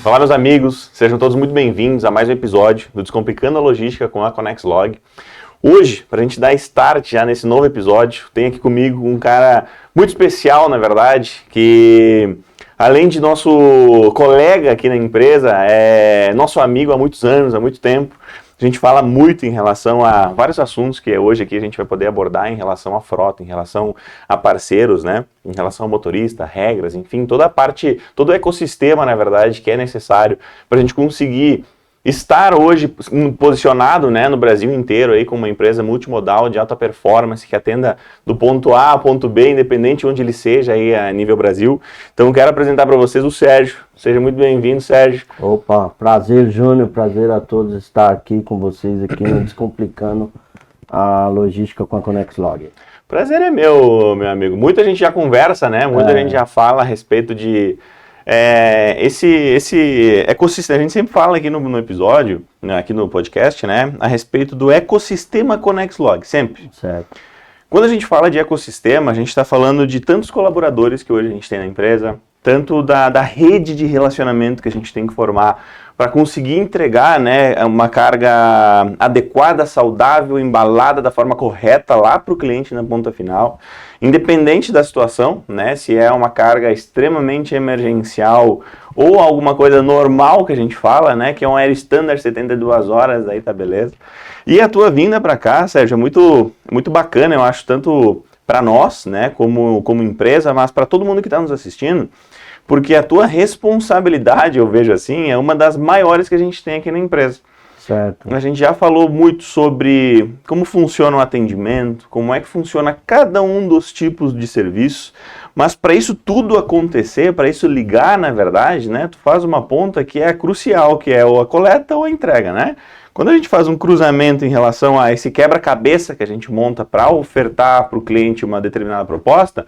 Olá, meus amigos, sejam todos muito bem-vindos a mais um episódio do Descomplicando a Logística com a ConnexLog. Hoje, para a gente dar start já nesse novo episódio, tem aqui comigo um cara muito especial, na verdade, que além de nosso colega aqui na empresa, é nosso amigo há muitos anos, há muito tempo. A gente fala muito em relação a vários assuntos que hoje aqui a gente vai poder abordar em relação à frota, em relação a parceiros, né? Em relação ao motorista, regras, enfim, toda a parte, todo o ecossistema, na verdade, que é necessário para a gente conseguir estar hoje posicionado, né, no Brasil inteiro aí como uma empresa multimodal de alta performance que atenda do ponto A ao ponto B, independente de onde ele seja aí a nível Brasil. Então quero apresentar para vocês o Sérgio. Seja muito bem-vindo, Sérgio. Opa, prazer, Júnior, prazer a todos estar aqui com vocês aqui no Descomplicando a Logística com a ConnexLog. Prazer é meu amigo. Muita gente já conversa, né? Muita gente já fala a respeito de esse ecossistema. A gente sempre fala aqui no episódio, né, aqui no podcast, né, a respeito do ecossistema ConnexLog, sempre. Certo. Quando a gente fala de ecossistema, a gente está falando de tantos colaboradores que hoje a gente tem na empresa, tanto da rede de relacionamento que a gente tem que formar para conseguir entregar, né, uma carga adequada, saudável, embalada da forma correta lá para o cliente na ponta final, independente da situação, né, se é uma carga extremamente emergencial ou alguma coisa normal que a gente fala, né, que é um Air Standard 72 horas, aí tá beleza. E a tua vinda para cá, Sérgio, é muito bacana, eu acho, tanto para nós, né, como empresa, mas para todo mundo que está nos assistindo, porque a tua responsabilidade, eu vejo assim, é uma das maiores que a gente tem aqui na empresa. Certo. A gente já falou muito sobre como funciona o atendimento, como é que funciona cada um dos tipos de serviços, mas para isso tudo acontecer, para isso ligar, na verdade, né, tu faz uma ponta que é crucial, que é ou a coleta ou a entrega, né? Quando a gente faz um cruzamento em relação a esse quebra-cabeça que a gente monta para ofertar para o cliente uma determinada proposta,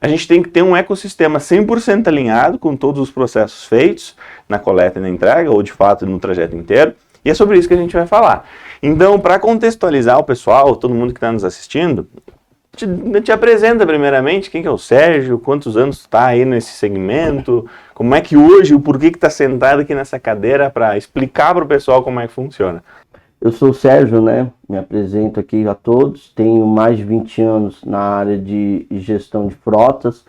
a gente tem que ter um ecossistema 100% alinhado com todos os processos feitos na coleta e na entrega, ou de fato no trajeto inteiro, e é sobre isso que a gente vai falar. Então, para contextualizar o pessoal, todo mundo que está nos assistindo, te apresenta primeiramente quem que é o Sérgio, quantos anos tu está aí nesse segmento, como é que hoje, o porquê que está sentado aqui nessa cadeira para explicar para o pessoal como é que funciona. Eu sou o Sérgio, né? Me apresento aqui a todos. Tenho mais de 20 anos na área de gestão de frotas.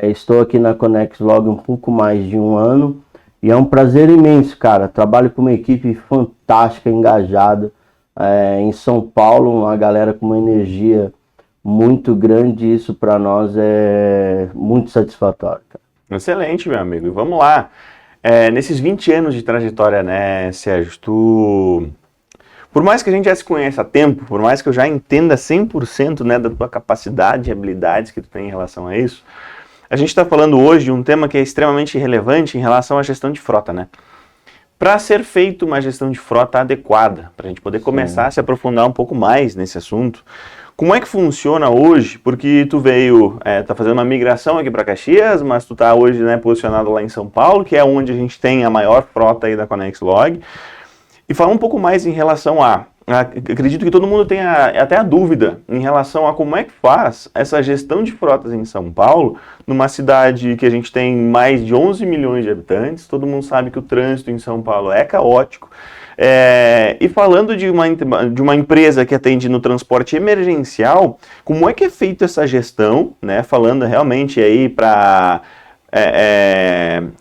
Estou aqui na ConnexLog um pouco mais de um ano. E é um prazer imenso, cara. Trabalho com uma equipe fantástica, engajada. Em São Paulo, uma galera com uma energia muito grande. Isso para nós é muito satisfatório, cara. Excelente, meu amigo. E vamos lá. Nesses 20 anos de trajetória, né, Sérgio, por mais que a gente já se conheça há tempo, por mais que eu já entenda 100%, né, da tua capacidade e habilidades que tu tem em relação a isso, a gente está falando hoje de um tema que é extremamente relevante em relação à gestão de frota, né? Para ser feita uma gestão de frota adequada, para a gente poder começar a se aprofundar um pouco mais nesse assunto, como é que funciona hoje? Porque tu veio, tá fazendo uma migração aqui para Caxias, mas tu tá hoje, né, posicionado lá em São Paulo, que é onde a gente tem a maior frota aí da ConnexLog. E falar um pouco mais em relação acredito que todo mundo tenha até a dúvida em relação a como é que faz essa gestão de frotas em São Paulo, numa cidade que a gente tem mais de 11 milhões de habitantes, todo mundo sabe que o trânsito em São Paulo é caótico, e falando de uma empresa que atende no transporte emergencial, como é que é feita essa gestão, né, falando realmente aí para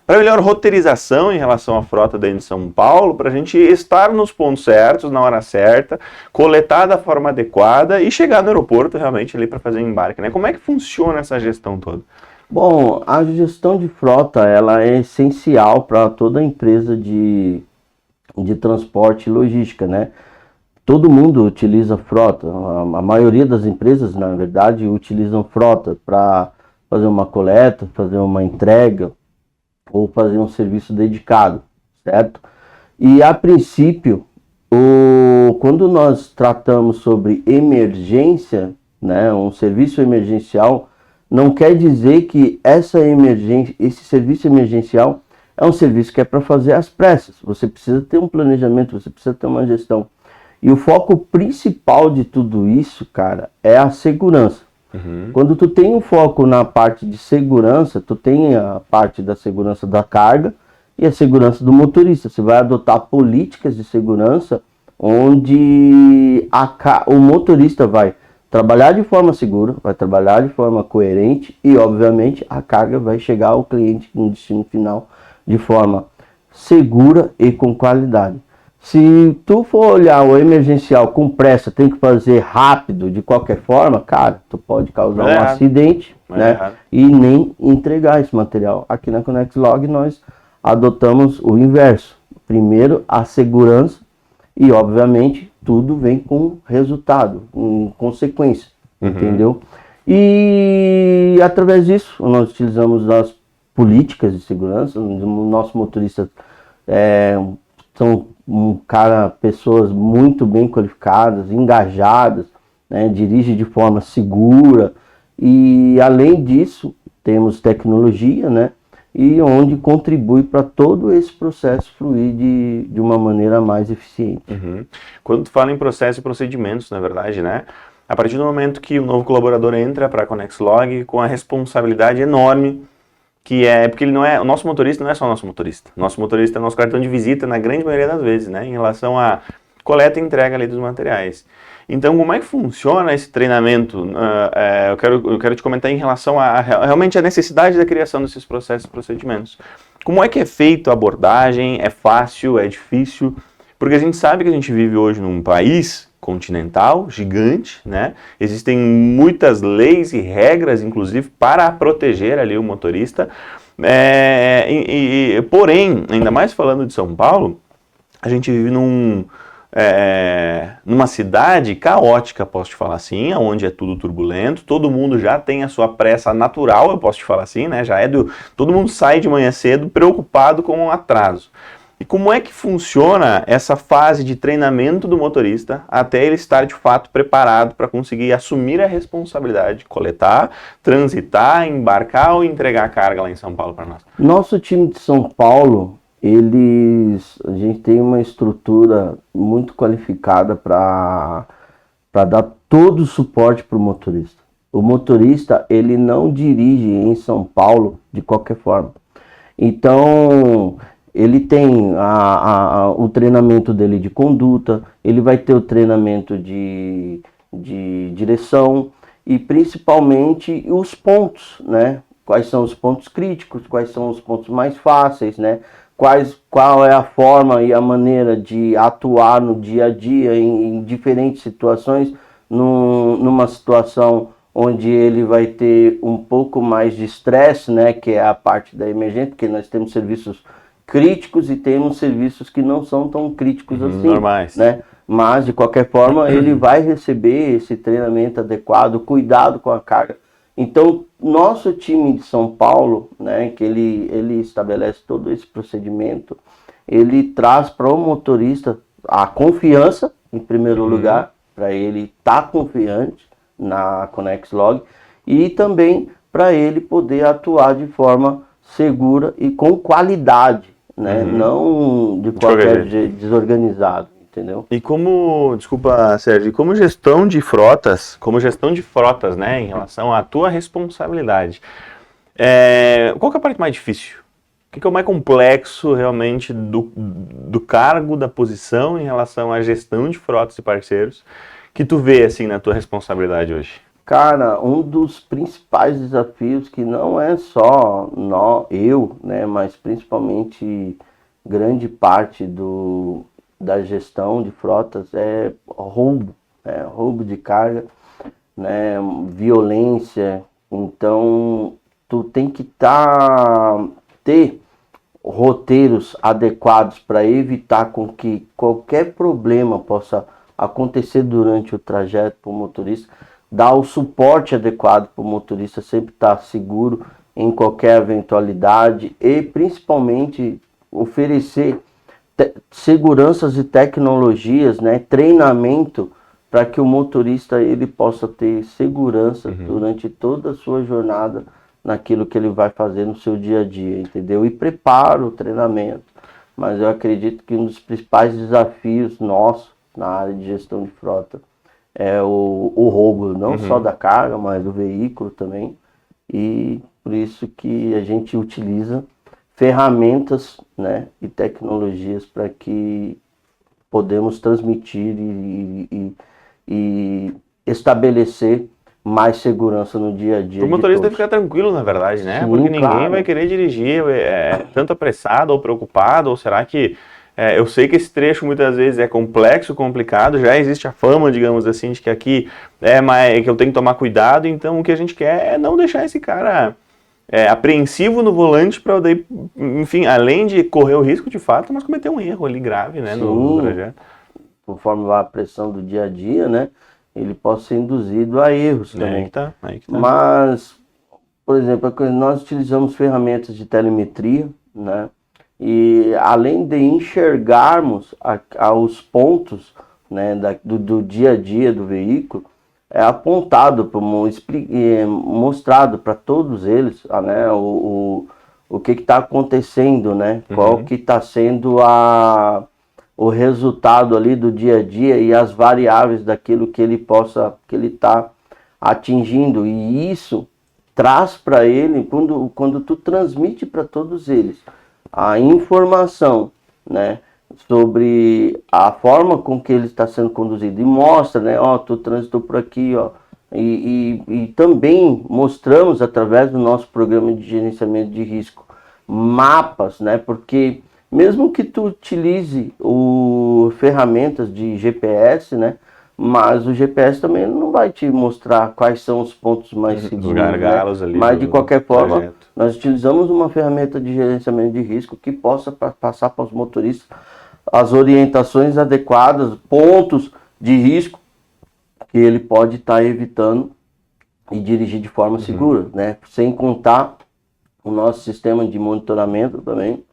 melhor roteirização em relação à frota dentro de São Paulo, para a gente estar nos pontos certos, na hora certa, coletar da forma adequada e chegar no aeroporto realmente ali para fazer o embarque, né? Como é que funciona essa gestão toda? Bom, a gestão de frota, ela é essencial para toda empresa de transporte e logística, né? Todo mundo utiliza frota, a maioria das empresas, na verdade, utilizam frota para fazer uma coleta, fazer uma entrega ou fazer um serviço dedicado, certo? E a princípio, quando nós tratamos sobre emergência, né, um serviço emergencial, não quer dizer que esse serviço emergencial é um serviço que é para fazer às pressas. Você precisa ter um planejamento, você precisa ter uma gestão. E o foco principal de tudo isso, cara, é a segurança. Quando tu tem um foco na parte de segurança, tu tem a parte da segurança da carga e a segurança do motorista. Você vai adotar políticas de segurança onde o motorista vai trabalhar de forma segura, vai trabalhar de forma coerente e, obviamente, a carga vai chegar ao cliente no destino final de forma segura e com qualidade. Se tu for olhar o emergencial com pressa, tem que fazer rápido de qualquer forma, cara, tu pode causar um acidente, né? E nem entregar esse material. Aqui na ConnexLog nós adotamos o inverso. Primeiro a segurança e, obviamente, tudo vem com resultado, com consequência, entendeu? E através disso nós utilizamos as políticas de segurança. O nosso motorista são pessoas muito bem qualificadas, engajadas, né, dirige de forma segura e, além disso, temos tecnologia, né, e onde contribui para todo esse processo fluir de uma maneira mais eficiente. Quando tu fala em processo e procedimentos, na verdade, né, a partir do momento que o novo colaborador entra para a ConnexLog com a responsabilidade enorme que é, porque ele não é, o nosso motorista não é só o nosso motorista é nosso cartão de visita na grande maioria das vezes, né, em relação à coleta e entrega ali dos materiais. Então, como é que funciona esse treinamento? Eu quero te comentar em relação a realmente a necessidade da criação desses processos e procedimentos. Como é que é feito a abordagem? É fácil? É difícil? Porque a gente sabe que a gente vive hoje num país continental, gigante, né? Existem muitas leis e regras, inclusive, para proteger ali o motorista. Porém, ainda mais falando de São Paulo, a gente vive numa cidade caótica, posso te falar assim, onde é tudo turbulento, todo mundo já tem a sua pressa natural, eu posso te falar assim, né? Todo mundo sai de manhã cedo preocupado com o atraso. E como é que funciona essa fase de treinamento do motorista até ele estar de fato preparado para conseguir assumir a responsabilidade de coletar, transitar, embarcar ou entregar a carga lá em São Paulo para nós? Nosso time de São Paulo, a gente tem uma estrutura muito qualificada para dar todo o suporte para o motorista. O motorista, ele não dirige em São Paulo de qualquer forma. Então, ele tem o treinamento dele de conduta, ele vai ter o treinamento de direção e principalmente os pontos, né? Quais são os pontos críticos, quais são os pontos mais fáceis, né? Qual é a forma e a maneira de atuar no dia a dia em diferentes situações, numa situação onde ele vai ter um pouco mais de estresse, né? Que é a parte da emergência, porque nós temos serviços críticos e temos serviços que não são tão críticos assim, normais, né? Mas de qualquer forma ele vai receber esse treinamento adequado, cuidado com a carga. Então nosso time de São Paulo, né, que ele estabelece todo esse procedimento, ele traz para o motorista a confiança em primeiro lugar, para ele estar confiante na ConnexLog e também para ele poder atuar de forma segura e com qualidade, né? Não de qualquer jeito desorganizado, entendeu? E desculpa, Sérgio, como gestão de frotas, né, em relação à tua responsabilidade, qual que é a parte mais difícil? O que é o mais complexo realmente do cargo, da posição em relação à gestão de frotas e parceiros que tu vê assim na tua responsabilidade hoje? Cara, um dos principais desafios que não é só eu, né, mas principalmente grande parte da gestão de frotas é roubo de carga, né, violência. Então, tu tem que ter roteiros adequados para evitar com que qualquer problema possa acontecer durante o trajeto para o motorista, dar o suporte adequado para o motorista sempre estar seguro em qualquer eventualidade e principalmente oferecer seguranças e tecnologias, né, treinamento para que o motorista ele possa ter segurança durante toda a sua jornada naquilo que ele vai fazer no seu dia a dia, entendeu? E prepara o treinamento. Mas eu acredito que um dos principais desafios nossos na área de gestão de frota é o roubo, não só da carga, mas do veículo também. E por isso que a gente utiliza ferramentas, né, e tecnologias para que podemos transmitir e estabelecer mais segurança no dia a dia. O motorista deve ficar tranquilo, na verdade, né? Sim, porque ninguém claro. vai querer dirigir tanto apressado ou preocupado, ou será que... eu sei que esse trecho muitas vezes é complexo, complicado, já existe a fama, digamos assim, de que aqui que eu tenho que tomar cuidado, então o que a gente quer é não deixar esse cara apreensivo no volante para, enfim, além de correr o risco de fato, mas cometer um erro ali grave, né, no trajeto. Conforme vai a pressão do dia a dia, né, ele pode ser induzido a erros também. Aí que tá. Mas, por exemplo, nós utilizamos ferramentas de telemetria, né, e além de enxergarmos os pontos, né, do dia a dia do veículo, é apontado, mostrado para todos eles, né, o que está acontecendo, né, qual que está sendo o resultado ali do dia a dia e as variáveis daquilo que ele está atingindo. E isso traz para ele, quando tu transmite para todos eles a informação, né, sobre a forma com que ele está sendo conduzido e mostra, né, tu transitou por aqui, e também mostramos através do nosso programa de gerenciamento de risco mapas, né, porque mesmo que tu utilize ferramentas de GPS, né, mas o GPS também não vai te mostrar quais são os pontos mais seguros, os gargalos, né? Ali mas de qualquer forma, trajeto. Nós utilizamos uma ferramenta de gerenciamento de risco que possa passar para os motoristas as orientações adequadas, pontos de risco que ele pode estar evitando e dirigir de forma segura, né? Sem contar o nosso sistema de monitoramento também,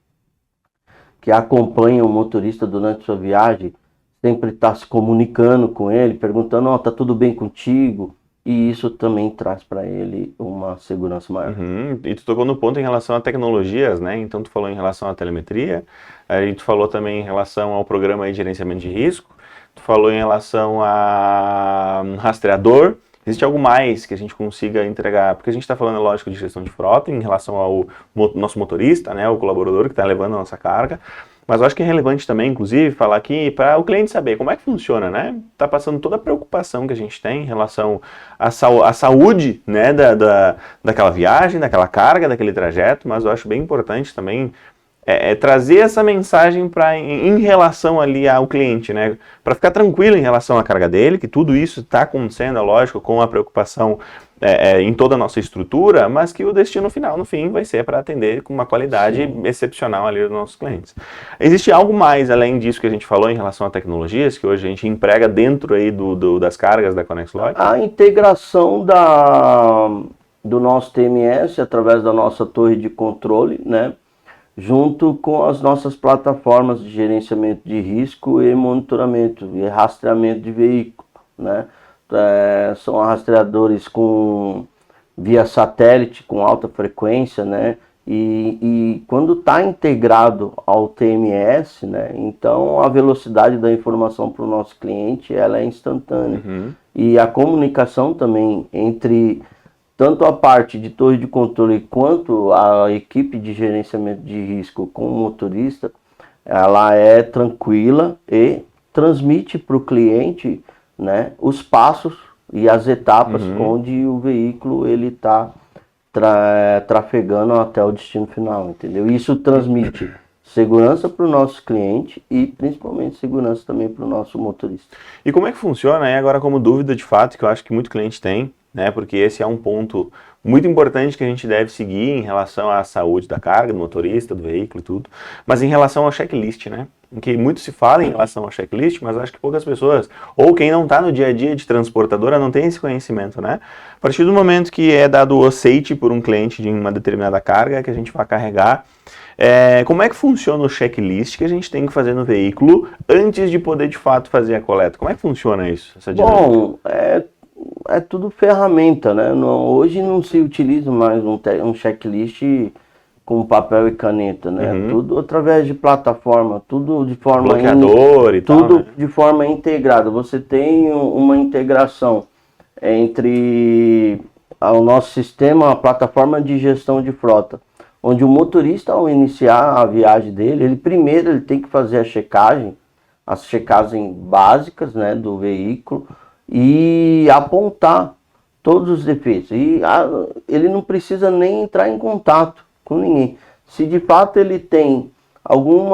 que acompanha o motorista durante sua viagem, sempre está se comunicando com ele, perguntando, tá tudo bem contigo? E isso também traz para ele uma segurança maior. E tu tocou no ponto em relação a tecnologias, né? Então tu falou em relação à telemetria, aí tu falou também em relação ao programa de gerenciamento de risco, tu falou em relação a rastreador. Existe algo mais que a gente consiga entregar? Porque a gente está falando, lógico, de gestão de frota em relação ao nosso motorista, né? O colaborador que está levando a nossa carga. Mas eu acho que é relevante também, inclusive, falar aqui para o cliente saber como é que funciona, né? Tá passando toda a preocupação que a gente tem em relação à saúde, né, daquela viagem, daquela carga, daquele trajeto, mas eu acho bem importante também trazer essa mensagem em relação ali ao cliente, né? Para ficar tranquilo em relação à carga dele, que tudo isso está acontecendo, é lógico, com a preocupação em toda a nossa estrutura, mas que o destino final, no fim, vai ser para atender com uma qualidade excepcional ali dos nossos clientes. Existe algo mais além disso que a gente falou em relação a tecnologias, que hoje a gente emprega dentro aí das cargas da ConnexLog? A integração do nosso TMS através da nossa torre de controle, né? Junto com as nossas plataformas de gerenciamento de risco e monitoramento e rastreamento de veículo, né? São rastreadores via satélite com alta frequência, né? E quando está integrado ao TMS, né? Então a velocidade da informação para o nosso cliente ela é instantânea. E a comunicação também entre tanto a parte de torre de controle quanto a equipe de gerenciamento de risco com o motorista, ela é tranquila e transmite para o cliente, né, os passos e as etapas onde o veículo ele está trafegando até o destino final, entendeu? Isso transmite segurança para o nosso cliente e principalmente segurança também para o nosso motorista. E como é que funciona aí agora como dúvida de fato, que eu acho que muito cliente tem, né? Porque esse é um ponto muito importante que a gente deve seguir em relação à saúde da carga, do motorista, do veículo e tudo, mas em relação ao checklist, né? Em que muito se fala em relação ao checklist, mas acho que poucas pessoas, ou quem não está no dia a dia de transportadora, não tem esse conhecimento, né? A partir do momento que é dado o aceite por um cliente de uma determinada carga que a gente vai carregar, como é que funciona o checklist que a gente tem que fazer no veículo antes de poder de fato fazer a coleta? Como é que funciona isso? Bom, é tudo ferramenta, né? Hoje não se utiliza mais um checklist com papel e caneta, né? Tudo através de plataforma, tudo de forma bloqueador e tudo tal, né? De forma integrada. Você tem uma integração entre o nosso sistema, a plataforma de gestão de frota, onde o motorista, ao iniciar a viagem dele, ele tem que fazer as checagens básicas, né, do veículo e apontar todos os defeitos. E ele não precisa nem entrar em contato com ninguém. Se de fato ele tem algum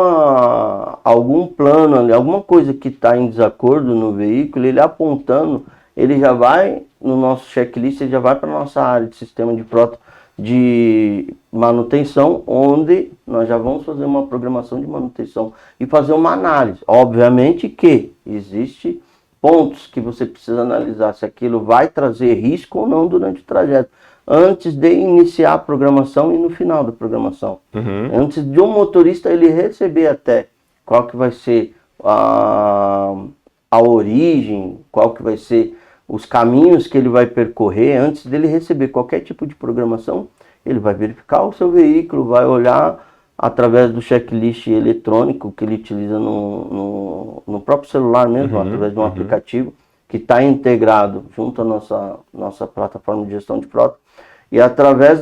plano ali, alguma coisa que está em desacordo no veículo, ele apontando, ele já vai no nosso checklist, ele já vai para a nossa área de sistema de frota de manutenção, onde nós já vamos fazer uma programação de manutenção e fazer uma análise. Obviamente que existe pontos que você precisa analisar se aquilo vai trazer risco ou não durante o trajeto, antes de iniciar a programação e no final da programação. Antes de um motorista ele receber até qual que vai ser a origem, qual que vai ser os caminhos que ele vai percorrer, antes dele receber qualquer tipo de programação, ele vai verificar o seu veículo, vai olhar através do checklist eletrônico que ele utiliza no próprio celular mesmo, através de um aplicativo que está integrado junto à nossa plataforma de gestão de frota. E através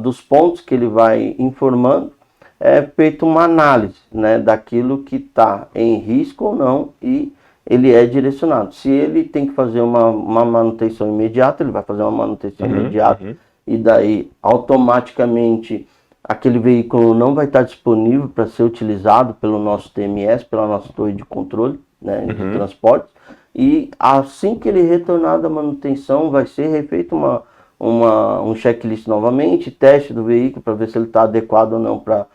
dos pontos que ele vai informando, é feita uma análise, né, daquilo que está em risco ou não, e ele é direcionado. Se ele tem que fazer uma manutenção imediata, ele vai fazer uma manutenção imediata, e daí automaticamente aquele veículo não vai estar disponível para ser utilizado pelo nosso TMS, pela nossa torre de controle, né, de transportes, e assim que ele retornar da manutenção, vai ser refeito um checklist novamente, teste do veículo para ver se ele está adequado ou não para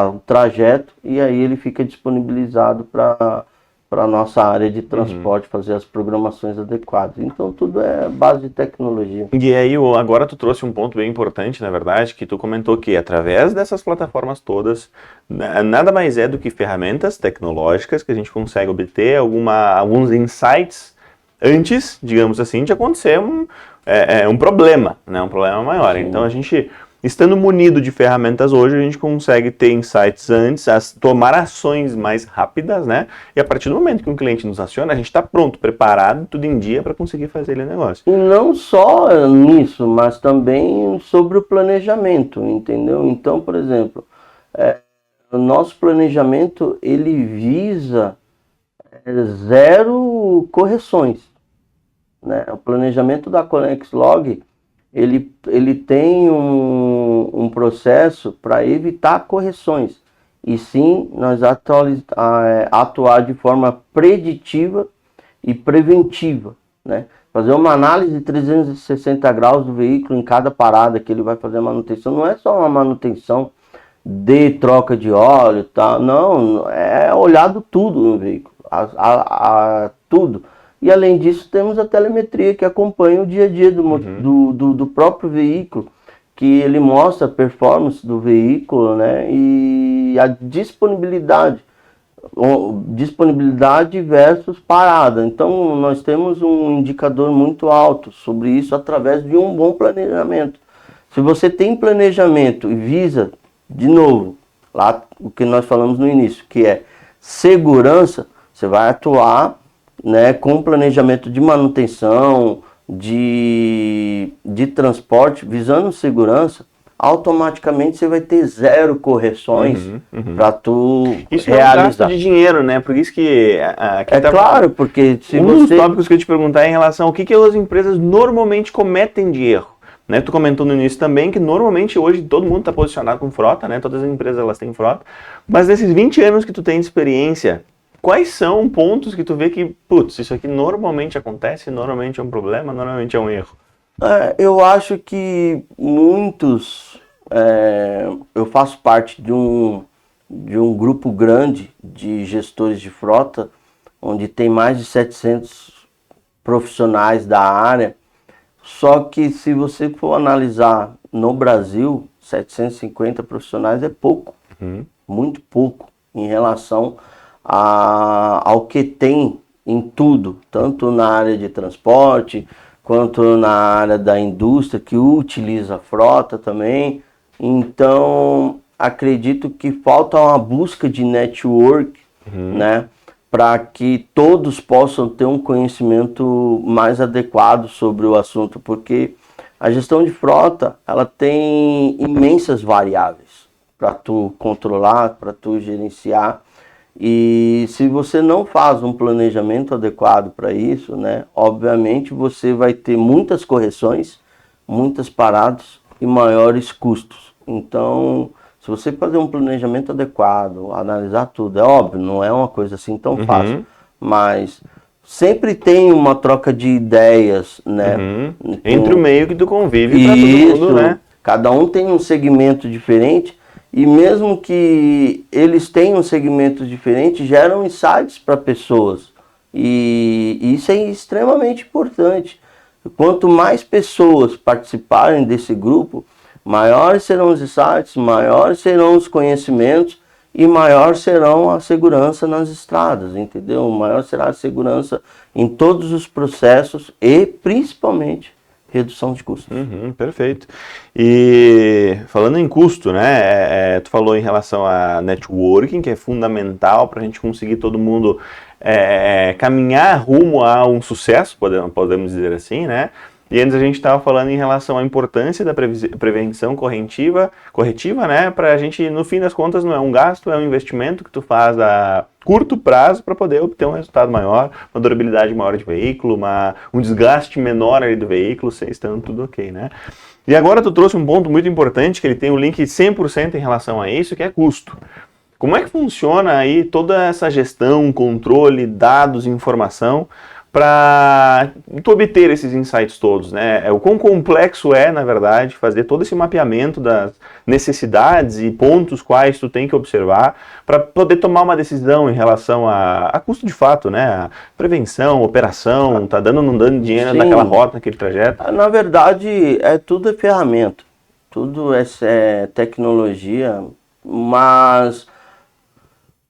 o trajeto, e aí ele fica disponibilizado para a nossa área de transporte fazer as programações adequadas. Então tudo é base de tecnologia. E aí agora tu trouxe um ponto bem importante, na verdade, que tu comentou que através dessas plataformas todas, nada mais é do que ferramentas tecnológicas que a gente consegue obter alguns insights antes, digamos assim, de acontecer um problema, né? Um problema maior. Sim. Então a gente, estando munido de ferramentas hoje, a gente consegue ter insights antes, tomar ações mais rápidas, né? E a partir do momento que um cliente nos aciona, a gente está pronto, preparado, tudo em dia para conseguir fazer o negócio. E não só nisso, mas também sobre o planejamento, entendeu? Então, por exemplo, o nosso planejamento, ele visa 0 correções, né? O planejamento da ConnexLog, ele tem um processo para evitar correções, e sim nós atuar de forma preditiva e preventiva, né? Fazer uma análise de 360 graus do veículo em cada parada que ele vai fazer a manutenção. Não é só uma manutenção de troca de óleo, tá? Não, é olhado tudo no veículo, tudo. E além disso temos a telemetria que acompanha o dia a dia do próprio veículo, que ele mostra a performance do veículo, né, e a disponibilidade versus parada. Então nós temos um indicador muito alto sobre isso através de um bom planejamento. Se você tem planejamento e visa, de novo, lá o que nós falamos no início, que é segurança, você vai atuar, né, com planejamento de manutenção, de transporte, visando segurança, automaticamente você vai ter 0 correções para tu isso realizar. É um gasto de dinheiro, né? Por isso que claro, porque se dos tópicos que eu te perguntar é em relação ao que as empresas normalmente cometem de erro. Né? Tu comentou no início também que normalmente hoje todo mundo está posicionado com frota, né? Todas as empresas elas têm frota, mas nesses 20 anos que tu tem de experiência, quais são pontos que tu vê que, putz, isso aqui normalmente acontece, normalmente é um problema, normalmente é um erro? Eu acho que muitos... eu faço parte de um grupo grande de gestores de frota, onde tem mais de 700 profissionais da área. Só que se você for analisar no Brasil, 750 profissionais é pouco, muito pouco, em relação ao que tem em tudo, tanto na área de transporte, quanto na área da indústria, que utiliza frota também. Então, acredito que falta uma busca de network, né, para que todos possam ter um conhecimento mais adequado sobre o assunto, porque A gestão de frota, ela tem imensas variáveis para tu controlar, para tu gerenciar. E se você não faz um planejamento adequado para isso, né, obviamente você vai ter muitas correções, muitas paradas e maiores custos. Então, se você fazer um planejamento adequado, analisar tudo, é óbvio, não é uma coisa assim tão fácil, mas sempre tem uma troca de ideias, né? Entre o meio que tu convive para todo mundo, né? Cada um tem um segmento diferente e mesmo que eles tenham um segmento diferente, geram insights para pessoas. E isso é extremamente importante. Quanto mais pessoas participarem desse grupo, maiores serão os insights, maiores serão os conhecimentos e maior serão a segurança nas estradas, entendeu? Maior será a segurança em todos os processos e principalmente redução de custos. Perfeito. E falando em custo, né? Tu falou em relação a networking, que é fundamental para a gente conseguir todo mundo caminhar rumo a um sucesso, podemos dizer assim, né? E antes a gente estava falando em relação à importância da prevenção corretiva, né? Para a gente, no fim das contas, não é um gasto, é um investimento que tu faz a curto prazo para poder obter um resultado maior, uma durabilidade maior de veículo, um desgaste menor ali do veículo, estando tudo ok, né? E agora tu trouxe um ponto muito importante, que ele tem o link 100% em relação a isso, que é custo. Como é que funciona aí toda essa gestão, controle, dados, informação, para tu obter esses insights todos, né? O quão complexo é, na verdade, fazer todo esse mapeamento das necessidades e pontos quais tu tem que observar para poder tomar uma decisão em relação a custo de fato, né? A prevenção, operação, tá dando ou não dando dinheiro naquela rota, naquele trajeto? Na verdade, tudo é ferramenta, tudo é tecnologia, mas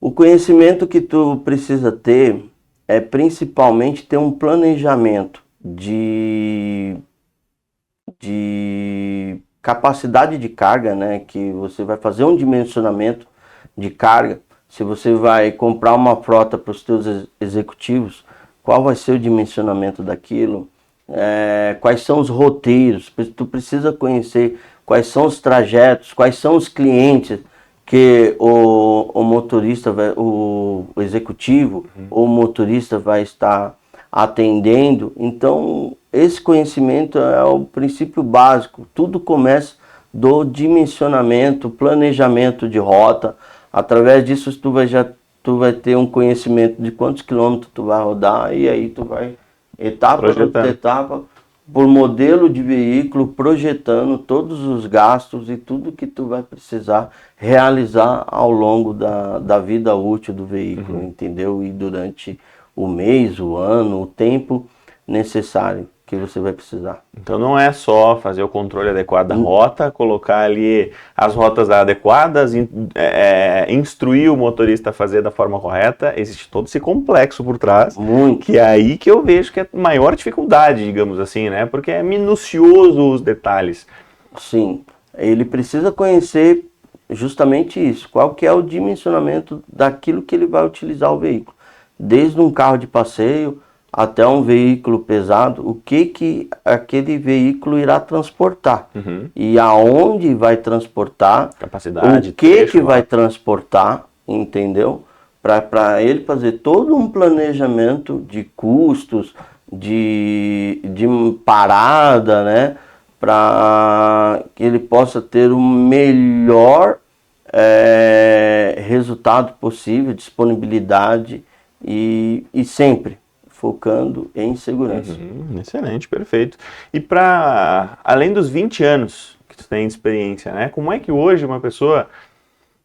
o conhecimento que tu precisa ter é principalmente ter um planejamento de capacidade de carga, né? Que você vai fazer um dimensionamento de carga. Se você vai comprar uma frota para os teus executivos, qual vai ser o dimensionamento daquilo? Quais são os roteiros? Tu precisa conhecer quais são os trajetos, quais são os clientes que o motorista, o executivo, ou o motorista vai estar atendendo. Então, esse conhecimento é o princípio básico. Tudo começa do dimensionamento, planejamento de rota. Através disso, tu vai ter um conhecimento de quantos quilômetros tu vai rodar e aí tu vai, etapa por etapa, por modelo de veículo, projetando todos os gastos e tudo que tu vai precisar realizar ao longo da vida útil do veículo, entendeu? E durante o mês, o ano, o tempo necessário que você vai precisar. Então não é só fazer o controle adequado da rota, colocar ali as rotas adequadas, instruir o motorista a fazer da forma correta, existe todo esse complexo por trás, que é aí que eu vejo que é a maior dificuldade, digamos assim, né? Porque é minucioso os detalhes. Sim, ele precisa conhecer justamente isso, qual que é o dimensionamento daquilo que ele vai utilizar o veículo, desde um carro de passeio até um veículo pesado, o que aquele veículo irá transportar e aonde vai transportar, capacidade, o que vai transportar, entendeu? Para ele fazer todo um planejamento de custos, de parada, né? Para que ele possa ter o melhor resultado possível, disponibilidade e sempre focando em segurança. Excelente, perfeito. E para além dos 20 anos que tu tem de experiência, né? Como é que hoje uma pessoa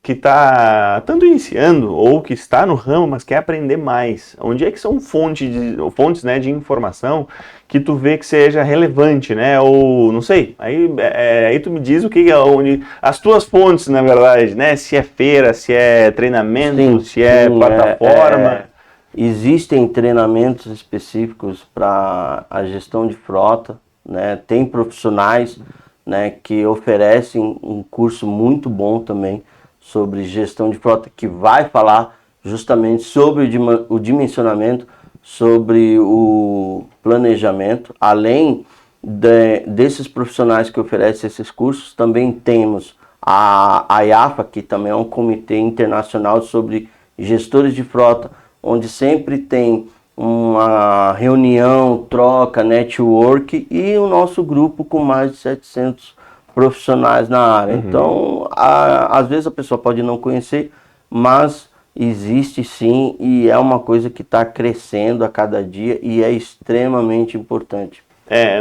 que está tanto iniciando ou que está no ramo, mas quer aprender mais, onde é que são fontes, né, de informação que tu vê que seja relevante, né? Ou não sei, aí tu me diz o que onde as tuas fontes, na verdade, né? Se é feira, se é treinamento, se é plataforma. Existem treinamentos específicos para a gestão de frota, né? Tem profissionais, né, que oferecem um curso muito bom também sobre gestão de frota, que vai falar justamente sobre o dimensionamento, sobre o planejamento, além desses profissionais que oferecem esses cursos, também temos a IAFA, que também é um comitê internacional sobre gestores de frota, onde sempre tem uma reunião, troca, network, e o nosso grupo com mais de 700 profissionais na área. Então, às vezes a pessoa pode não conhecer, mas existe sim, e é uma coisa que está crescendo a cada dia e é extremamente importante.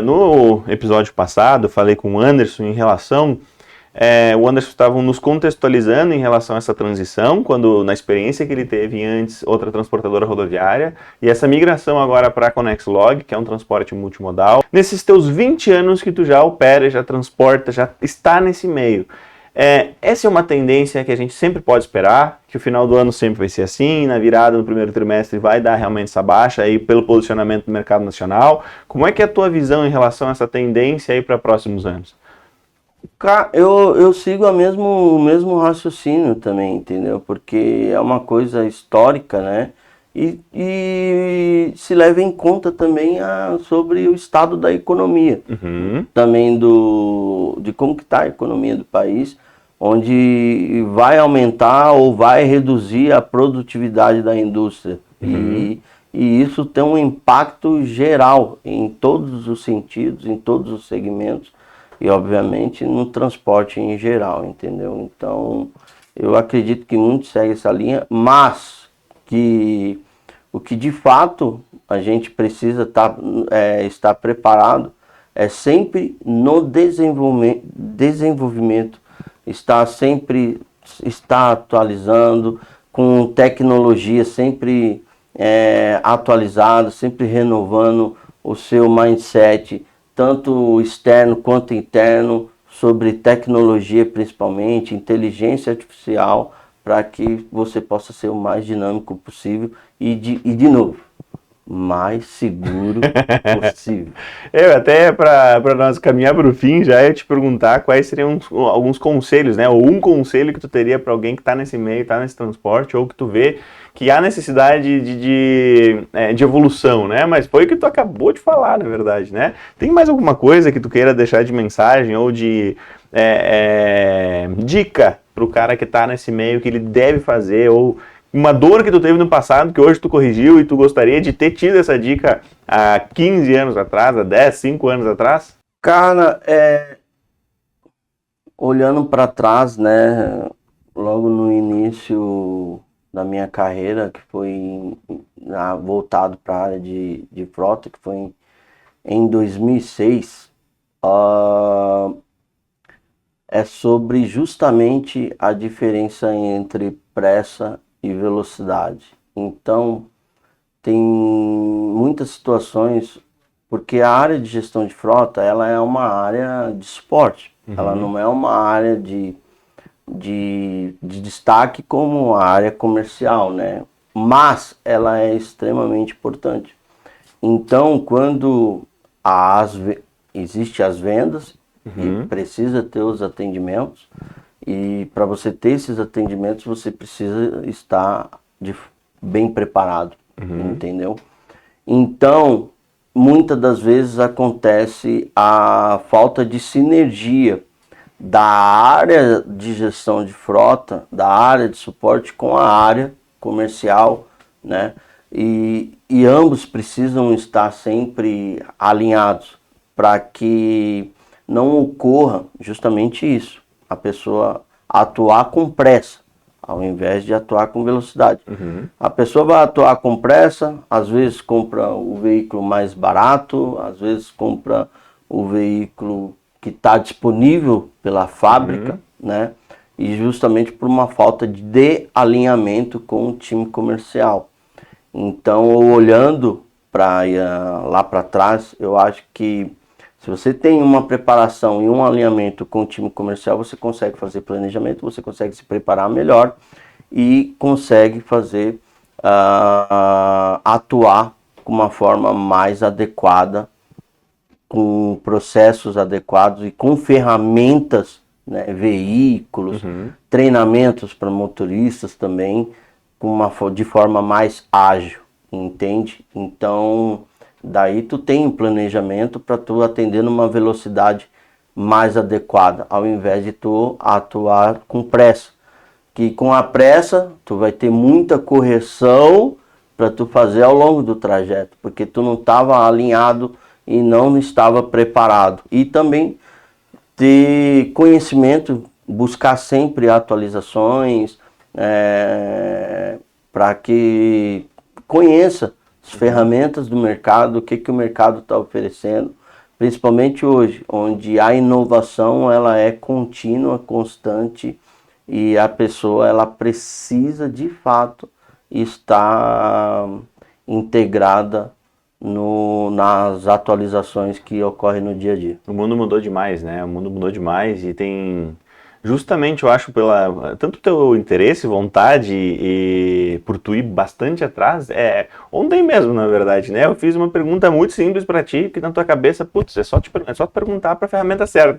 No episódio passado, eu falei com o Anderson em relação... o Anderson estava nos contextualizando em relação a essa transição, quando na experiência que ele teve antes, outra transportadora rodoviária, e essa migração agora para a Conexlog, que é um transporte multimodal. Nesses teus 20 anos que tu já opera, já transporta, já está nesse meio. Essa é uma tendência que a gente sempre pode esperar, que o final do ano sempre vai ser assim, na virada no primeiro trimestre vai dar realmente essa baixa aí pelo posicionamento do mercado nacional. Como é que é a tua visão em relação a essa tendência aí para próximos anos? Eu sigo o mesmo raciocínio também, entendeu? Porque é uma coisa histórica, né? E se leva em conta também sobre o estado da economia, também de como que está a economia do país, onde vai aumentar ou vai reduzir a produtividade da indústria. E isso tem um impacto geral em todos os sentidos, em todos os segmentos, e obviamente no transporte em geral, entendeu? Então eu acredito que muitos seguem essa linha, mas que o que de fato a gente precisa estar preparado é sempre no desenvolvimento, estar atualizando, com tecnologia sempre atualizada, sempre renovando o seu mindset, tanto externo quanto interno, sobre tecnologia principalmente, inteligência artificial, para que você possa ser o mais dinâmico possível e de novo, mais seguro possível. Até para nós caminhar para o fim, já ia te perguntar quais seriam alguns conselhos, né? Ou um conselho que tu teria para alguém que está nesse meio, está nesse transporte, ou que tu vê que há necessidade de evolução, né? Mas foi o que tu acabou de falar, na verdade, né? Tem mais alguma coisa que tu queira deixar de mensagem ou de dica para o cara que está nesse meio, que ele deve fazer, ou uma dor que tu teve no passado, que hoje tu corrigiu e tu gostaria de ter tido essa dica há 15 anos atrás, há 10, 5 anos atrás? Cara, olhando para trás, né, logo no início da minha carreira, que foi voltado para a área de frota, que foi em 2006, é sobre justamente a diferença entre pressa e velocidade. Então, tem muitas situações, porque a área de gestão de frota, ela é uma área de suporte, ela não é uma área de destaque como a área comercial, né? Mas ela é extremamente importante. Então, quando existe as vendas e precisa ter os atendimentos, e para você ter esses atendimentos, você precisa estar bem preparado, entendeu? Então, muitas das vezes acontece a falta de sinergia da área de gestão de frota, da área de suporte com a área comercial, né? E ambos precisam estar sempre alinhados para que não ocorra justamente isso, a pessoa atuar com pressa, ao invés de atuar com velocidade. A pessoa vai atuar com pressa, às vezes compra o veículo mais barato, às vezes compra o veículo que está disponível pela fábrica, né? E justamente por uma falta de alinhamento com o time comercial. Então, olhando lá para trás, eu acho que se você tem uma preparação e um alinhamento com o time comercial, você consegue fazer planejamento, você consegue se preparar melhor e consegue fazer atuar com uma forma mais adequada, com processos adequados e com ferramentas, né, veículos, treinamentos para motoristas também, de forma mais ágil, entende? Então, Daí tu tem um planejamento para tu atender numa velocidade mais adequada, ao invés de tu atuar com pressa. Que com a pressa tu vai ter muita correção para tu fazer ao longo do trajeto, porque tu não estava alinhado e não estava preparado. E também ter conhecimento, buscar sempre atualizações, para que conheça as ferramentas do mercado, o que o mercado está oferecendo, principalmente hoje, onde a inovação ela é contínua, constante, e a pessoa ela precisa de fato estar integrada nas atualizações que ocorrem no dia a dia. O mundo mudou demais, né? O mundo mudou demais e tem... Justamente, eu acho, tanto teu interesse, vontade e por tu ir bastante atrás, ontem mesmo, na verdade, né? Eu fiz uma pergunta muito simples para ti, que na tua cabeça, putz, é só perguntar para a ferramenta certa.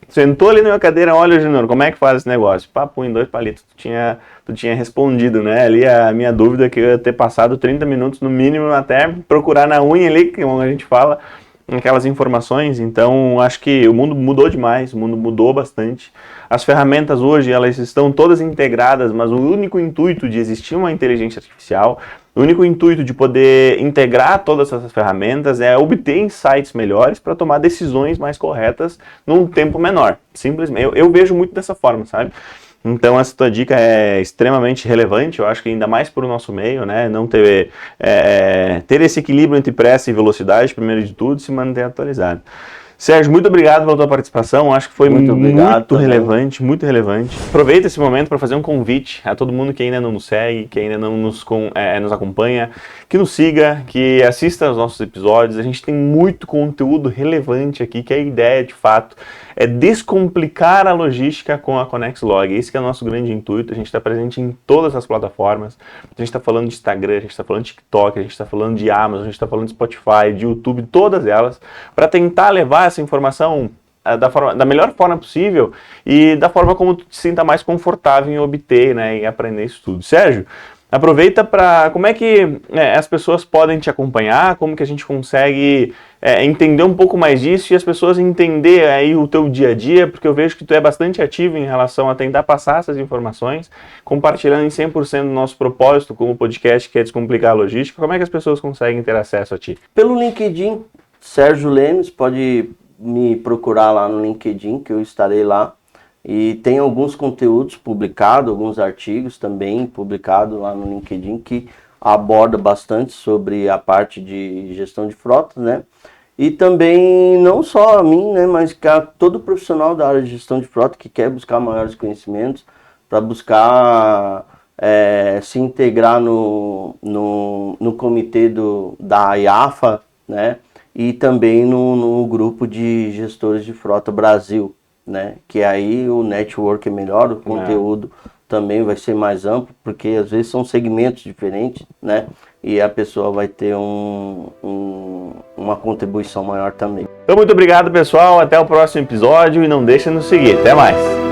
Sentou ali na minha cadeira, olha, Júnior, como é que faz esse negócio? Papo em 2 palitos, tu tinha respondido, né? Ali a minha dúvida que eu ia ter passado 30 minutos no mínimo até procurar na unha ali, que a gente fala, aquelas informações. Então acho que o mundo mudou demais, o mundo mudou bastante. As ferramentas hoje elas estão todas integradas, mas o único intuito de existir uma inteligência artificial, o único intuito de poder integrar todas essas ferramentas é obter insights melhores para tomar decisões mais corretas num tempo menor. Simplesmente, eu vejo muito dessa forma, sabe? Então essa tua dica é extremamente relevante, eu acho que ainda mais para o nosso meio, né? Não ter esse equilíbrio entre pressa e velocidade, primeiro de tudo, se manter atualizado. Sérgio, muito obrigado pela tua participação, acho que foi muito relevante, muito relevante. Aproveita esse momento para fazer um convite a todo mundo que ainda não nos segue, que ainda não nos acompanha, que nos siga, que assista aos nossos episódios. A gente tem muito conteúdo relevante aqui, que a ideia, de fato, é descomplicar a logística com a ConnexLog. Esse que é o nosso grande intuito. A gente está presente em todas as plataformas. A gente está falando de Instagram, a gente está falando de TikTok, a gente está falando de Amazon, a gente está falando de Spotify, de YouTube, todas elas, para tentar levar essa informação da melhor forma possível e da forma como tu te sinta mais confortável em obter, né, e aprender isso tudo. Sérgio, aproveita para... Como é que as pessoas podem te acompanhar? Como que a gente consegue entender um pouco mais disso e as pessoas entender aí o teu dia a dia? Porque eu vejo que tu é bastante ativo em relação a tentar passar essas informações, compartilhando em 100% do nosso propósito como podcast, que é descomplicar a logística. Como é que as pessoas conseguem ter acesso a ti? Pelo LinkedIn, Sérgio Lemes, pode me procurar lá no LinkedIn, que eu estarei lá. E tem alguns conteúdos publicados, alguns artigos também publicados lá no LinkedIn que aborda bastante sobre a parte de gestão de frotas, né? E também não só a mim, né, mas que a todo profissional da área de gestão de frota que quer buscar maiores conhecimentos para buscar se integrar no comitê da IAFA, né? E também no grupo de gestores de frota Brasil, né? Que aí o network é melhor, o conteúdo também vai ser mais amplo, porque às vezes são segmentos diferentes, né? E a pessoa vai ter uma contribuição maior também. Então muito obrigado, pessoal, até o próximo episódio e não deixa de nos seguir. Até mais!